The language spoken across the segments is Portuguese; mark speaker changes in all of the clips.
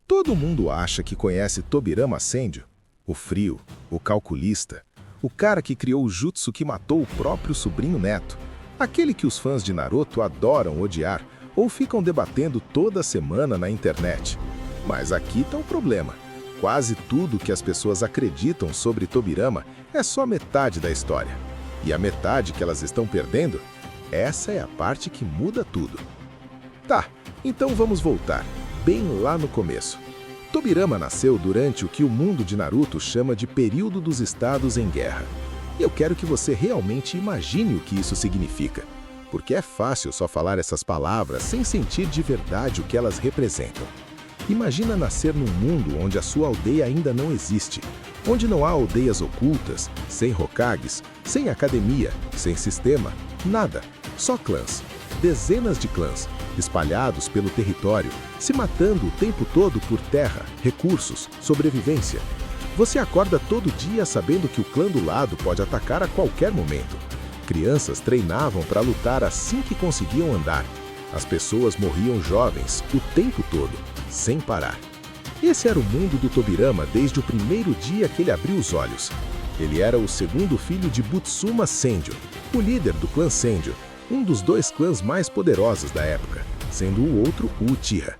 Speaker 1: Todo mundo acha que conhece Tobirama Senju, o frio, o calculista, o cara que criou o jutsu que matou o próprio sobrinho neto, aquele que os fãs de Naruto adoram odiar ou ficam debatendo toda semana na internet. Mas aqui está o problema. Quase tudo que as pessoas acreditam sobre Tobirama é só metade da história. E a metade que elas estão perdendo, essa é a parte que muda tudo. Tá, então vamos voltar, bem lá no começo. Tobirama nasceu durante o que o mundo de Naruto chama de período dos estados em guerra. E eu quero que você realmente imagine o que isso significa, porque é fácil só falar essas palavras sem sentir de verdade o que elas representam. Imagina nascer num mundo onde a sua aldeia ainda não existe, onde não há aldeias ocultas, sem Hokages, sem academia, sem sistema, nada, só clãs. Dezenas de clãs, espalhados pelo território, se matando o tempo todo por terra, recursos, sobrevivência. Você acorda todo dia sabendo que o clã do lado pode atacar a qualquer momento. Crianças treinavam para lutar assim que conseguiam andar. As pessoas morriam jovens o tempo todo, sem parar. Esse era o mundo do Tobirama desde o primeiro dia que ele abriu os olhos. Ele era o segundo filho de Butsuma Senju, o líder do clã Senju, um dos dois clãs mais poderosos da época, sendo o outro o Uchiha.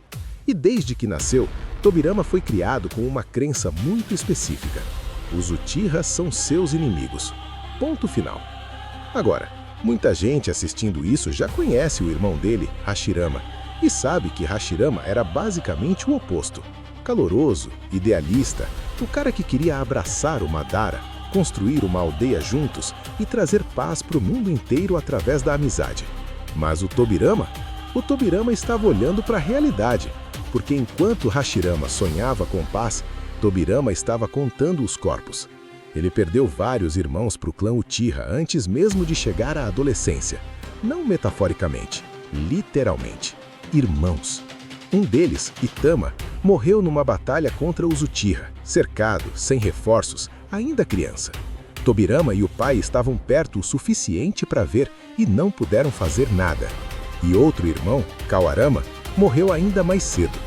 Speaker 1: E desde que nasceu, Tobirama foi criado com uma crença muito específica. Os Uchiha são seus inimigos. Ponto final. Agora, muita gente assistindo isso já conhece o irmão dele, Hashirama, e sabe que Hashirama era basicamente o oposto. Caloroso, idealista, o cara que queria abraçar o Madara, construir uma aldeia juntos e trazer paz para o mundo inteiro através da amizade. Mas o Tobirama estava olhando para a realidade, porque enquanto Hashirama sonhava com paz, Tobirama estava contando os corpos. Ele perdeu vários irmãos para o clã Uchiha antes mesmo de chegar à adolescência. Não metaforicamente, literalmente. Irmãos. Um deles, Itama, morreu numa batalha contra os Uchiha, cercado, sem reforços, ainda criança. Tobirama e o pai estavam perto o suficiente para ver e não puderam fazer nada. E outro irmão, Kawarama, morreu ainda mais cedo.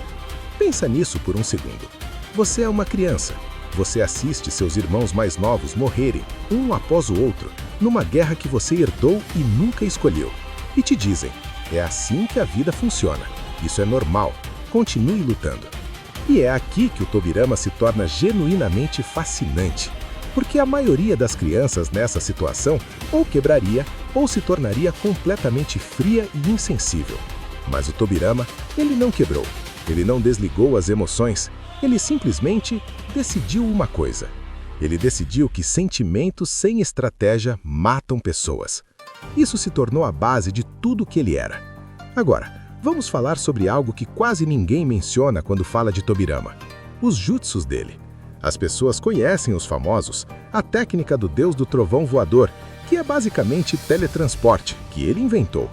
Speaker 1: Pensa nisso por um segundo. Você é uma criança. Você assiste seus irmãos mais novos morrerem, um após o outro, numa guerra que você herdou e nunca escolheu. E te dizem, é assim que a vida funciona. Isso é normal. Continue lutando. E é aqui que o Tobirama se torna genuinamente fascinante. Porque a maioria das crianças nessa situação ou quebraria ou se tornaria completamente fria e insensível. Mas o Tobirama, ele não quebrou. Ele não desligou as emoções. Ele simplesmente decidiu uma coisa. Ele decidiu que sentimentos sem estratégia matam pessoas. Isso se tornou a base de tudo que ele era. Agora, vamos falar sobre algo que quase ninguém menciona quando fala de Tobirama: os jutsus dele. As pessoas conhecem os famosos, a técnica do deus do trovão voador, que é basicamente teletransporte, que ele inventou.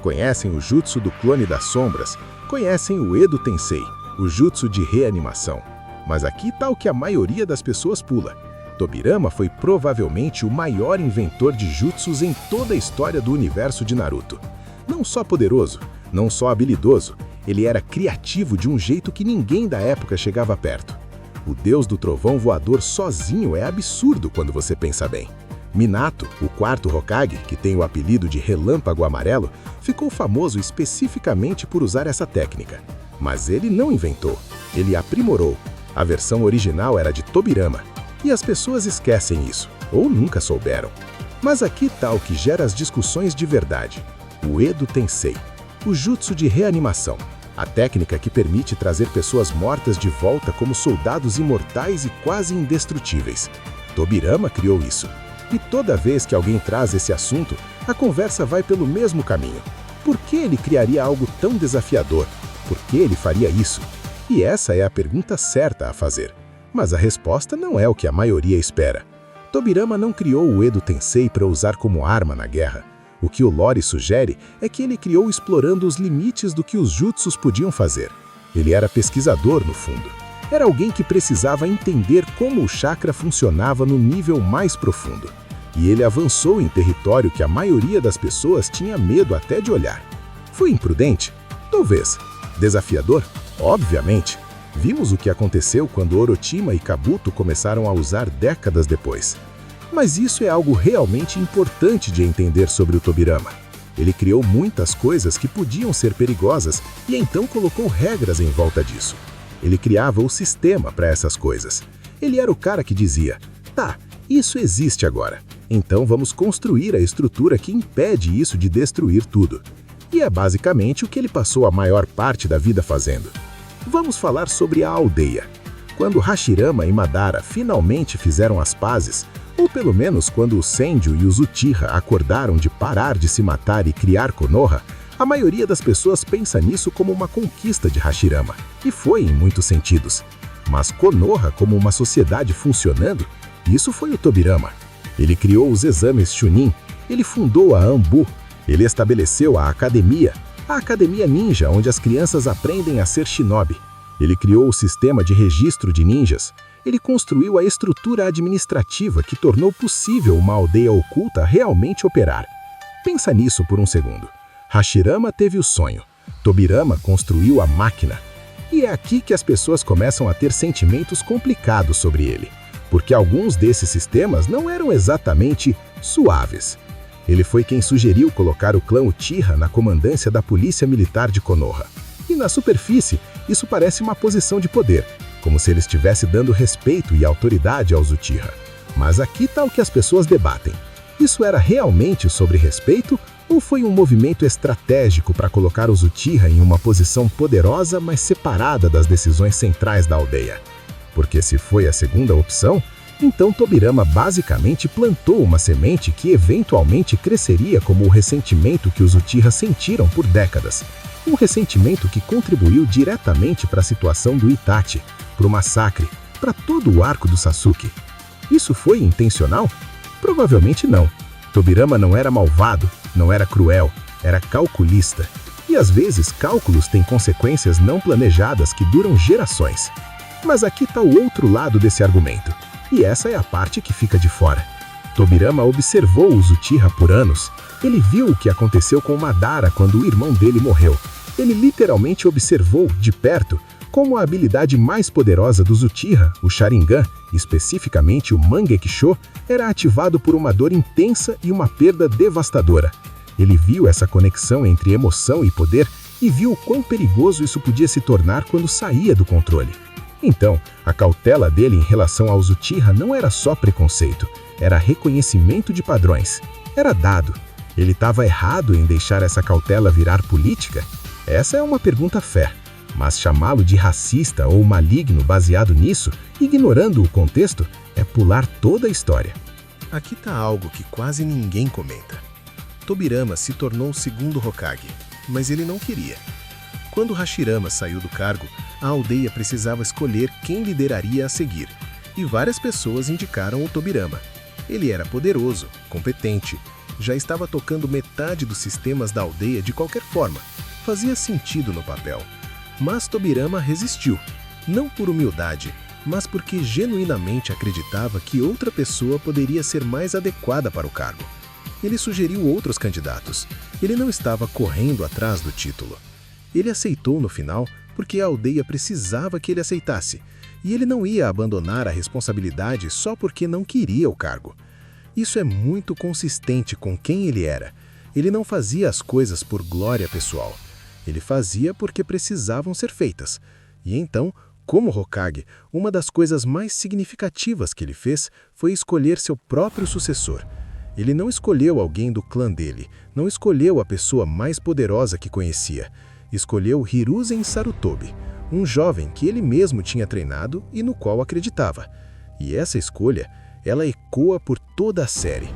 Speaker 1: Conhecem o jutsu do clone das sombras, conhecem o Edo Tensei, o jutsu de reanimação. Mas aqui está o que a maioria das pessoas pula. Tobirama foi provavelmente o maior inventor de jutsus em toda a história do universo de Naruto. Não só poderoso, não só habilidoso, ele era criativo de um jeito que ninguém da época chegava perto. O deus do trovão voador sozinho é absurdo quando você pensa bem. Minato, o quarto Hokage, que tem o apelido de Relâmpago Amarelo, ficou famoso especificamente por usar essa técnica. Mas ele não inventou, ele aprimorou. A versão original era de Tobirama. E as pessoas esquecem isso, ou nunca souberam. Mas aqui está o que gera as discussões de verdade. O Edo Tensei, o jutsu de reanimação. A técnica que permite trazer pessoas mortas de volta como soldados imortais e quase indestrutíveis. Tobirama criou isso. E toda vez que alguém traz esse assunto, a conversa vai pelo mesmo caminho. Por que ele criaria algo tão desafiador? Por que ele faria isso? E essa é a pergunta certa a fazer. Mas a resposta não é o que a maioria espera. Tobirama não criou o Edo Tensei para usar como arma na guerra. O que o lore sugere é que ele criou explorando os limites do que os jutsus podiam fazer. Ele era pesquisador, no fundo. Era alguém que precisava entender como o chakra funcionava no nível mais profundo. E ele avançou em território que a maioria das pessoas tinha medo até de olhar. Foi imprudente? Talvez. Desafiador? Obviamente. Vimos o que aconteceu quando Orochima e Kabuto começaram a usar décadas depois. Mas isso é algo realmente importante de entender sobre o Tobirama. Ele criou muitas coisas que podiam ser perigosas e então colocou regras em volta disso. Ele criava o sistema para essas coisas. Ele era o cara que dizia, tá, isso existe agora, então vamos construir a estrutura que impede isso de destruir tudo. E é basicamente o que ele passou a maior parte da vida fazendo. Vamos falar sobre a aldeia. Quando Hashirama e Madara finalmente fizeram as pazes, ou pelo menos quando o Senju e os Uchiha acordaram de parar de se matar e criar Konoha, a maioria das pessoas pensa nisso como uma conquista de Hashirama, e foi em muitos sentidos. Mas Konoha como uma sociedade funcionando, isso foi o Tobirama. Ele criou os exames Chunin, ele fundou a Anbu, ele estabeleceu a Academia Ninja, onde as crianças aprendem a ser shinobi. Ele criou o sistema de registro de ninjas. Ele construiu a estrutura administrativa que tornou possível uma aldeia oculta realmente operar. Pensa nisso por um segundo. Hashirama teve o sonho. Tobirama construiu a máquina. E é aqui que as pessoas começam a ter sentimentos complicados sobre ele, porque alguns desses sistemas não eram exatamente suaves. Ele foi quem sugeriu colocar o clã Uchiha na comandância da polícia militar de Konoha. E na superfície, isso parece uma posição de poder, como se ele estivesse dando respeito e autoridade aos Uchiha. Mas aqui está o que as pessoas debatem. Isso era realmente sobre respeito ou foi um movimento estratégico para colocar os Uchiha em uma posição poderosa, mas separada das decisões centrais da aldeia? Porque se foi a segunda opção, então Tobirama basicamente plantou uma semente que eventualmente cresceria como o ressentimento que os Uchiha sentiram por décadas. Um ressentimento que contribuiu diretamente para a situação do Itachi, para o massacre, para todo o arco do Sasuke. Isso foi intencional? Provavelmente não. Tobirama não era malvado, não era cruel, era calculista. E às vezes cálculos têm consequências não planejadas que duram gerações. Mas aqui está o outro lado desse argumento. E essa é a parte que fica de fora. Tobirama observou os Uchiha por anos. Ele viu o que aconteceu com Madara quando o irmão dele morreu. Ele literalmente observou, de perto, como a habilidade mais poderosa dos Uchiha, o Sharingan, especificamente o Mangekyo, era ativado por uma dor intensa e uma perda devastadora. Ele viu essa conexão entre emoção e poder e viu o quão perigoso isso podia se tornar quando saía do controle. Então, a cautela dele em relação aos Uchiha não era só preconceito, era reconhecimento de padrões. Era dado. Ele estava errado em deixar essa cautela virar política? Essa é uma pergunta fair. Mas chamá-lo de racista ou maligno baseado nisso, ignorando o contexto, é pular toda a história. Aqui está algo que quase ninguém comenta. Tobirama se tornou o segundo Hokage, mas ele não queria. Quando Hashirama saiu do cargo, a aldeia precisava escolher quem lideraria a seguir, e várias pessoas indicaram o Tobirama. Ele era poderoso, competente, já estava tocando metade dos sistemas da aldeia de qualquer forma. Fazia sentido no papel. Mas Tobirama resistiu, não por humildade, mas porque genuinamente acreditava que outra pessoa poderia ser mais adequada para o cargo. Ele sugeriu outros candidatos. Ele não estava correndo atrás do título. Ele aceitou no final porque a aldeia precisava que ele aceitasse, e ele não ia abandonar a responsabilidade só porque não queria o cargo. Isso é muito consistente com quem ele era. Ele não fazia as coisas por glória pessoal. Ele fazia porque precisavam ser feitas. E então, como Hokage, uma das coisas mais significativas que ele fez foi escolher seu próprio sucessor. Ele não escolheu alguém do clã dele, não escolheu a pessoa mais poderosa que conhecia. Escolheu Hiruzen Sarutobi, um jovem que ele mesmo tinha treinado e no qual acreditava. E essa escolha, ela ecoa por toda a série.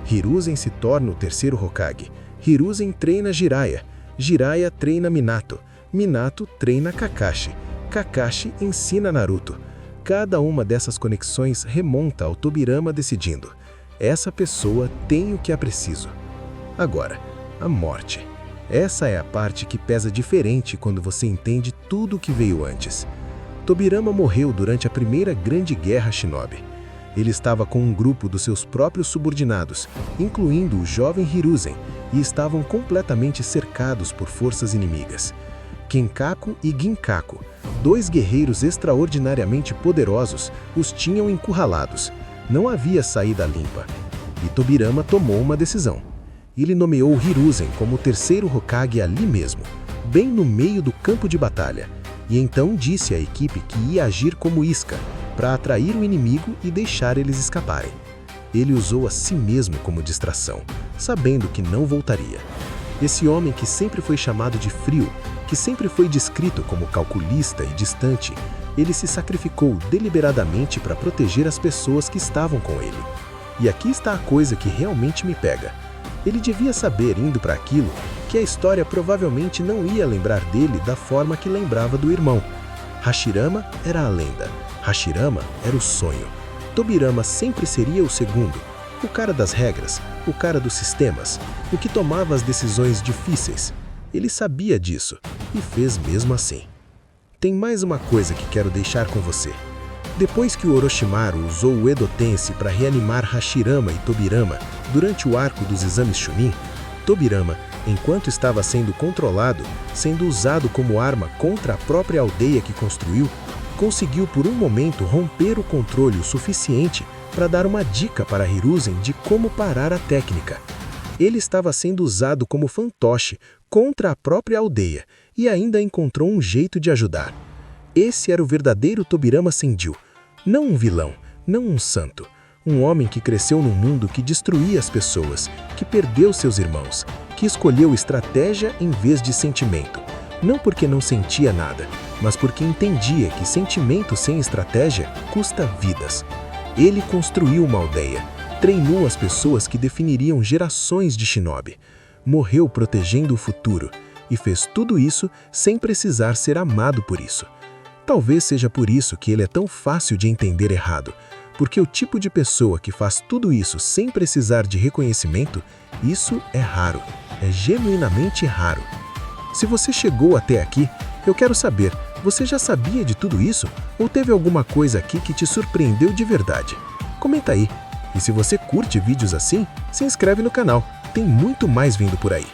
Speaker 1: Hiruzen se torna o terceiro Hokage. Hiruzen treina Jiraiya. Jiraiya treina Minato. Minato treina Kakashi. Kakashi ensina Naruto. Cada uma dessas conexões remonta ao Tobirama decidindo: essa pessoa tem o que é preciso. Agora, a morte. Essa é a parte que pesa diferente quando você entende tudo o que veio antes. Tobirama morreu durante a primeira grande guerra Shinobi. Ele estava com um grupo dos seus próprios subordinados, incluindo o jovem Hiruzen, e estavam completamente cercados por forças inimigas.
Speaker 2: Kenkaku e Ginkaku, dois guerreiros extraordinariamente poderosos, os tinham encurralados. Não havia saída limpa. E Tobirama tomou uma decisão. Ele nomeou Hiruzen como o terceiro Hokage ali mesmo, bem no meio do campo de batalha, e então disse à equipe que ia agir como isca, para atrair o inimigo e deixar eles escaparem. Ele usou a si mesmo como distração, sabendo que não voltaria. Esse homem que sempre foi chamado de frio, que sempre foi descrito como calculista e distante, ele se sacrificou deliberadamente para proteger as pessoas que estavam com ele. E aqui está a coisa que realmente me pega. Ele devia saber, indo para aquilo, que a história provavelmente não ia lembrar dele da forma que lembrava do irmão. Hashirama era a lenda. Hashirama era o sonho. Tobirama sempre seria o segundo, o cara das regras, o cara dos sistemas, o que tomava as decisões difíceis. Ele sabia disso e fez mesmo assim. Tem mais uma coisa que quero deixar com você. Depois que o Orochimaru usou o Edo Tensei para reanimar Hashirama e Tobirama durante o arco dos exames Chunin, Tobirama, enquanto estava sendo controlado, sendo usado como arma contra a própria aldeia que construiu, conseguiu por um momento romper o controle o suficiente para dar uma dica para Hiruzen de como parar a técnica. Ele estava sendo usado como fantoche contra a própria aldeia e ainda encontrou um jeito de ajudar. Esse era o verdadeiro Tobirama Senju. Não um vilão, não um santo. Um homem que cresceu num mundo que destruía as pessoas, que perdeu seus irmãos, que escolheu estratégia em vez de sentimento. Não porque não sentia nada, mas porque entendia que sentimento sem estratégia custa vidas. Ele construiu uma aldeia, treinou as pessoas que definiriam gerações de shinobi, morreu protegendo o futuro e fez tudo isso sem precisar ser amado por isso. Talvez seja por isso que ele é tão fácil de entender errado, porque o tipo de pessoa que faz tudo isso sem precisar de reconhecimento, isso é raro, é genuinamente raro. Se você chegou até aqui, eu quero saber, você já sabia de tudo isso? Ou teve alguma coisa aqui que te surpreendeu de verdade? Comenta aí. E se você curte vídeos assim, se inscreve no canal, tem muito mais vindo por aí.